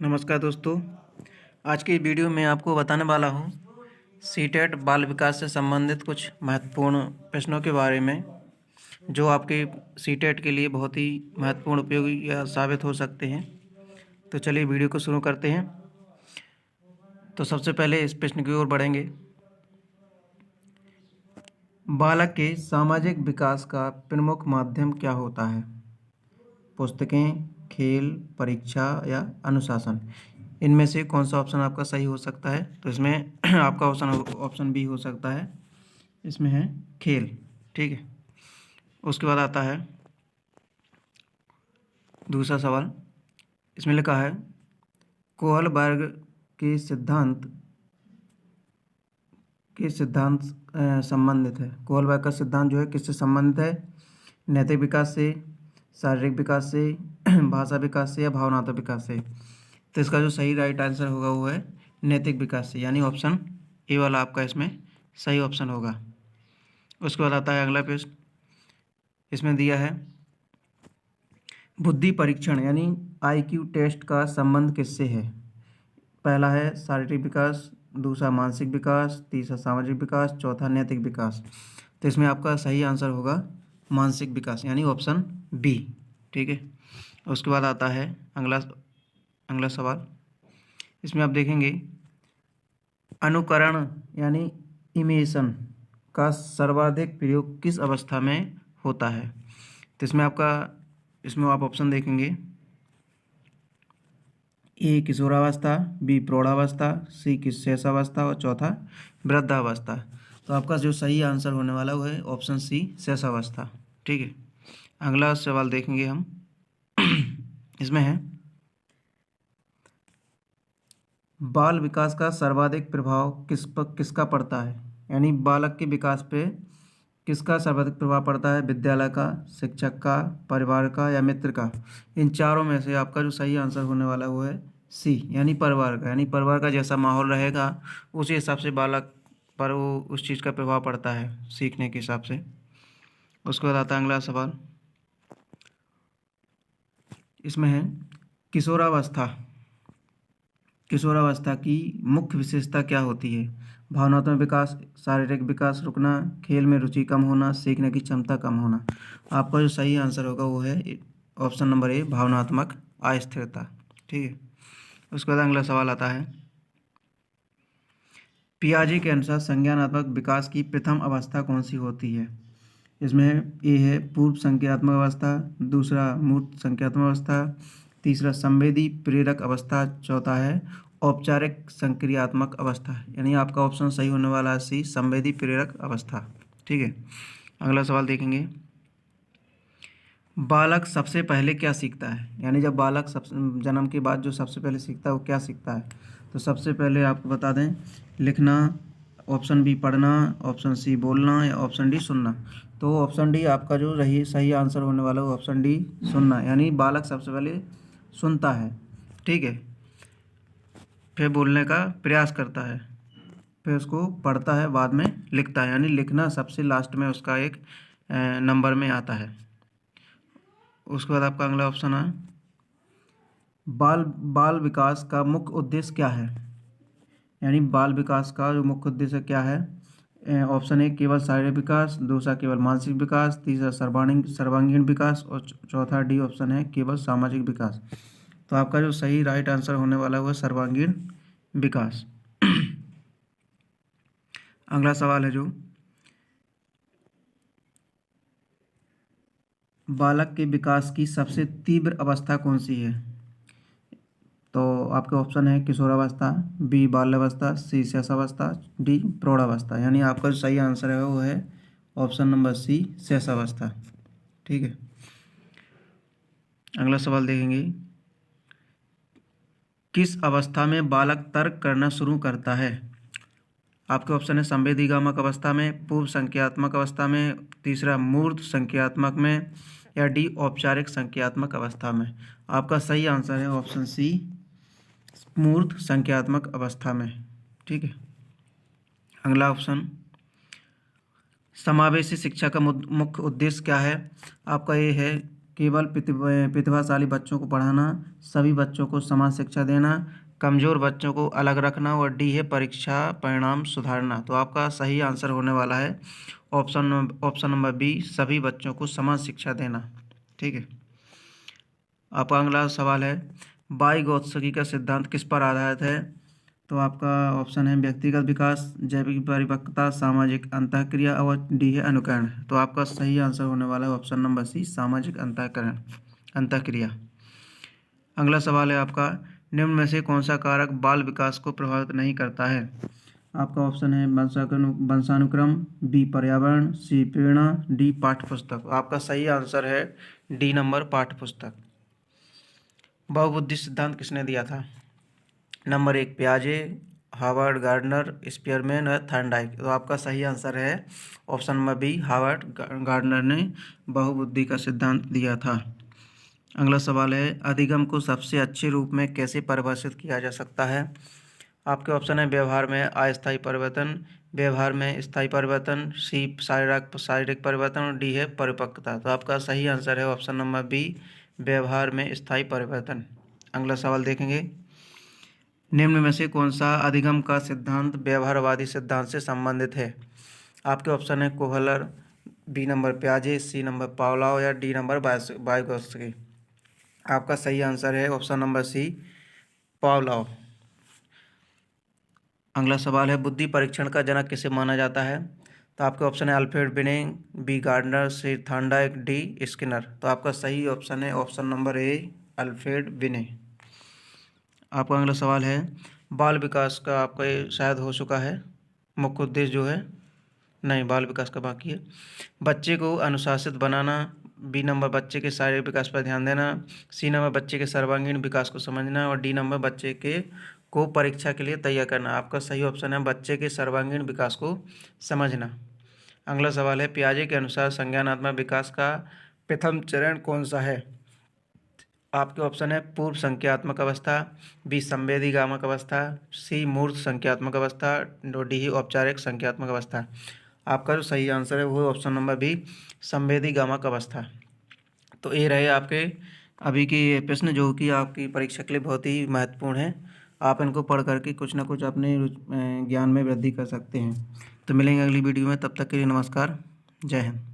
नमस्कार दोस्तों। आज की वीडियो में आपको बताने वाला हूँ सीटेट बाल विकास से संबंधित कुछ महत्वपूर्ण प्रश्नों के बारे में जो आपके सीटेट के लिए बहुत ही महत्वपूर्ण उपयोगी या साबित हो सकते हैं। तो चलिए वीडियो को शुरू करते हैं। तो सबसे पहले इस प्रश्न की ओर बढ़ेंगे। बालक के सामाजिक विकास का प्रमुख माध्यम क्या होता है? पुस्तकें, खेल, परीक्षा या अनुशासन। इनमें से कौन सा ऑप्शन आपका सही हो सकता है? तो इसमें आपका ऑप्शन बी हो सकता है। इसमें है खेल। ठीक है। उसके बाद आता है दूसरा सवाल। इसमें लिखा है कोहलबर्ग के सिद्धांत संबंधित है। कोहलबर्ग का सिद्धांत जो है किससे संबंधित है? नैतिक विकास से, शारीरिक विकास से, भाषा विकास से या भावनात्मक विकास से। तो इसका जो सही राइट आंसर होगा वो है नैतिक विकास से, यानी ऑप्शन ए वाला आपका इसमें सही ऑप्शन होगा। उसके बाद आता है अगला प्रश्न। इसमें दिया है बुद्धि परीक्षण यानी आईक्यू टेस्ट का संबंध किससे है? पहला है शारीरिक विकास, दूसरा मानसिक विकास, तीसरा सामाजिक विकास, चौथा नैतिक विकास। तो इसमें आपका सही आंसर होगा मानसिक विकास, यानी ऑप्शन बी। ठीक है। उसके बाद आता है अगला सवाल। इसमें आप देखेंगे अनुकरण यानी इमेशन का सर्वाधिक प्रयोग किस अवस्था में होता है? तो इसमें आप ऑप्शन देखेंगे। ए किशोरावस्था, बी प्रौढ़ावस्था, सी शैशवावस्था और चौथा वृद्धावस्था। तो आपका जो सही आंसर होने वाला वो है ऑप्शन सी शैशवावस्था। ठीक है। अगला सवाल देखेंगे हम। इसमें है बाल विकास का सर्वाधिक प्रभाव किसका पड़ता है? यानी बालक के विकास पे किसका सर्वाधिक प्रभाव पड़ता है? विद्यालय का, शिक्षक का, परिवार का या मित्र का? इन चारों में से आपका जो सही आंसर होने वाला वो है सी, यानी परिवार का। यानी परिवार का जैसा माहौल रहेगा उसी हिसाब से बालक पर वो उस चीज़ का प्रभाव पड़ता है सीखने के हिसाब से। उसके बाद आता है अगला सवाल। इसमें है किशोरावस्था की मुख्य विशेषता क्या होती है? भावनात्मक विकास, शारीरिक विकास रुकना, खेल में रुचि कम होना, सीखने की क्षमता कम होना। आपका जो सही आंसर होगा वो है ऑप्शन नंबर ए, भावनात्मक अस्थिरता। ठीक है। उसके बाद अगला सवाल आता है पियाजे के अनुसार संज्ञानात्मक विकास की प्रथम अवस्था कौन सी होती है? इसमें ए है पूर्व संज्ञानात्मक अवस्था, दूसरा मूर्त संज्ञानात्मक अवस्था, तीसरा संवेदी प्रेरक अवस्था, चौथा है औपचारिक संक्रियात्मक अवस्था। यानी आपका ऑप्शन सही होने वाला है सी, संवेदी प्रेरक अवस्था। ठीक है। अगला सवाल देखेंगे बालक सबसे पहले क्या सीखता है? यानी जब बालक जन्म के बाद जो सबसे पहले सीखता है वो क्या सीखता है? तो सबसे पहले आपको बता दें लिखना, ऑप्शन बी पढ़ना, ऑप्शन सी बोलना या ऑप्शन डी सुनना। तो ऑप्शन डी आपका जो सही आंसर होने वाला है ऑप्शन डी सुनना, यानी बालक सबसे पहले सुनता है। ठीक है। फिर बोलने का प्रयास करता है, फिर उसको पढ़ता है, बाद में लिखता है। यानी लिखना सबसे लास्ट में उसका एक नंबर में आता है। उसके बाद आपका अगला ऑप्शन है बाल विकास का मुख्य उद्देश्य क्या है? यानी बाल विकास का जो मुख्य उद्देश्य क्या है? ऑप्शन ए केवल शारीरिक विकास, दूसरा केवल मानसिक विकास, तीसरा सर्वांगीण विकास और चौथा डी ऑप्शन है केवल सामाजिक विकास। तो आपका जो सही राइट आंसर होने वाला है वो सर्वांगीण विकास। अगला सवाल है जो बालक के विकास की सबसे तीव्र अवस्था कौन सी है? तो आपके ऑप्शन है किशोरावस्था, बी बाल्यावस्था, सी शैशवावस्था, डी प्रौढ़ावस्था। यानी आपका जो सही आंसर है वो है ऑप्शन नंबर सी शैशवावस्था। ठीक है। अगला सवाल देखेंगे किस अवस्था में बालक तर्क करना शुरू करता है? आपके ऑप्शन है संवेदीगामक अवस्था में, पूर्व संज्ञात्मक अवस्था में, तीसरा मूर्त संज्ञात्मक में या डी औपचारिक संज्ञात्मक अवस्था में। आपका सही आंसर है ऑप्शन सी मूर्त संज्ञात्मक अवस्था में। ठीक है। अगला ऑप्शन समावेशी शिक्षा का मुख्य उद्देश्य क्या है? आपका ये है केवल प्रतिभाशाली बच्चों को पढ़ाना, सभी बच्चों को समान शिक्षा देना, कमज़ोर बच्चों को अलग रखना, और डी है परीक्षा परिणाम सुधारना। तो आपका सही आंसर होने वाला है ऑप्शन नंबर बी, सभी बच्चों को समान शिक्षा देना। ठीक है। आपका अगला सवाल है, वाइगोत्स्की का सिद्धांत किस पर आधारित है? तो आपका ऑप्शन है व्यक्तिगत विकास, जैविक परिपक्वता, सामाजिक अंतःक्रिया, और डी है अनुकरण। तो आपका सही आंसर होने वाला है ऑप्शन नंबर सी, सामाजिक अंतःक्रिया। अगला सवाल है आपका, निम्न में से कौन सा कारक बाल विकास को प्रभावित नहीं करता है? आपका ऑप्शन है वंशानुक्रम, बी पर्यावरण, सी प्रेरणा, डी पाठ्यपुस्तक। आपका सही आंसर है डी नंबर पाठ्यपुस्तक। बहुबुद्धि सिद्धांत किसने दिया था? नंबर 1 पियाजे, हार्वर्ड गार्डनर, स्पीयरमैन और थॉर्नडाइक। तो आपका सही आंसर है option number B, Howard Gardner ने बहुबुद्धि का सिद्धांत दिया था। अगला सवाल है, अधिगम को सबसे अच्छे रूप में कैसे परिभाषित किया जा सकता है? आपके ऑप्शन है व्यवहार में अस्थायी परिवर्तन, व्यवहार में स्थायी परिवर्तन, सी शारीरिक परिवर्तन, और डी है परिपक्वता। तो आपका सही आंसर है ऑप्शन नंबर बी, व्यवहार में स्थायी परिवर्तन। अगला सवाल देखेंगे, निम्न में से कौन सा अधिगम का सिद्धांत व्यवहारवादी सिद्धांत से संबंधित है? आपके ऑप्शन है कोहलर, बी नंबर पियाजे, सी नंबर पावलोव, या डी नंबर वाइगोत्स्की। आपका सही आंसर है ऑप्शन नंबर सी, पावलोव। अगला सवाल है, बुद्धि परीक्षण का जनक किसे माना जाता है? तो आपके ऑप्शन है अल्फ्रेड बिने, बी गार्डनर, सी थॉर्नडाइक, डी स्किनर। तो आपका सही ऑप्शन है ऑप्शन नंबर ए, अल्फ्रेड बिने। आपका अगला सवाल है, बाल विकास का आपका ये शायद हो चुका है, मुख्य उद्देश्य जो है, नहीं बाल विकास का बाकी है। बच्चे को अनुशासित बनाना, बी नंबर बच्चे के शारीरिक विकास पर ध्यान देना, सी नंबर बच्चे के सर्वांगीण विकास को समझना, और डी नंबर बच्चे को परीक्षा के लिए तैयार करना। आपका सही ऑप्शन है बच्चे के सर्वांगीण विकास को समझना। अगला सवाल है, पियाजे के अनुसार संज्ञानात्मक विकास का प्रथम चरण कौन सा है? आपके ऑप्शन है पूर्व संज्ञात्मक अवस्था, बी संवेदीगामक अवस्था, सी मूर्त संज्ञात्मक अवस्था, डी औपचारिक संज्ञात्मक अवस्था। आपका जो सही आंसर है वो ऑप्शन नंबर बी, संवेदीगामक अवस्था। तो ये रहे आपके अभी के ये प्रश्न जो कि आपकी परीक्षा के लिए बहुत ही महत्वपूर्ण है। आप इनको पढ़ करके कुछ ना कुछ अपने ज्ञान में वृद्धि कर सकते हैं। तो मिलेंगे अगली वीडियो में, तब तक के लिए नमस्कार, जय हिंद।